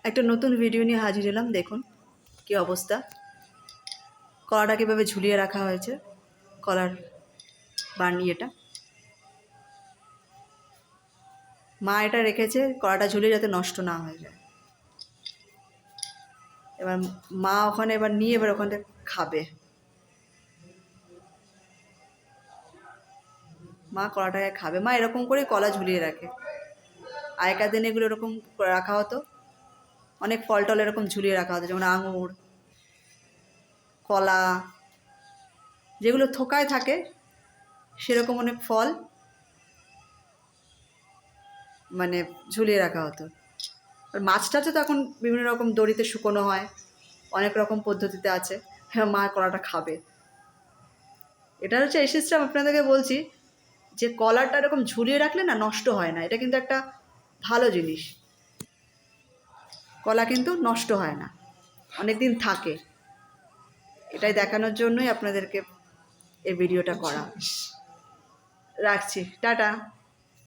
একটা নতুন ভিডিও নিয়ে হাজির হলাম। দেখুন কি অবস্থা, কলাটা কীভাবে ঝুলিয়ে রাখা হয়েছে। কলার বার্নি এটা, মা এটা রেখেছে কলাটা ঝুলিয়ে যাতে নষ্ট না হয়ে যায়। এবার মা ওখানে নিয়ে ওখান থেকে খাবে। মা কলাটাকে খাবে। মা এরকম করে কলা ঝুলিয়ে রাখে। আগেকার দিনে এগুলো এরকম রাখা হতো, অনেক ফল টল এরকম ঝুলিয়ে রাখা হতো, যেমন আঙুর, কলা, যেগুলো থোকায় থাকে সেরকম অনেক ফল ঝুলিয়ে রাখা হতো। আর মাছটা তো এখন বিভিন্ন রকম দড়িতে শুকোনো হয়, অনেক রকম পদ্ধতিতে আছে। হ্যাঁ, মা কলাটা খাবে। এটা হচ্ছে এই সিস্টেম আপনাদেরকে বলছি যে কলাটা এরকম ঝুলিয়ে রাখলে না নষ্ট হয় না। এটা কিন্তু একটা ভালো জিনিস। কলা কিন্তু নষ্ট হয় না, অনেক দিন থাকে। এটাই দেখানোর জন্যই আপনাদেরকে এই ভিডিওটা করা। রাখছি, টাটা।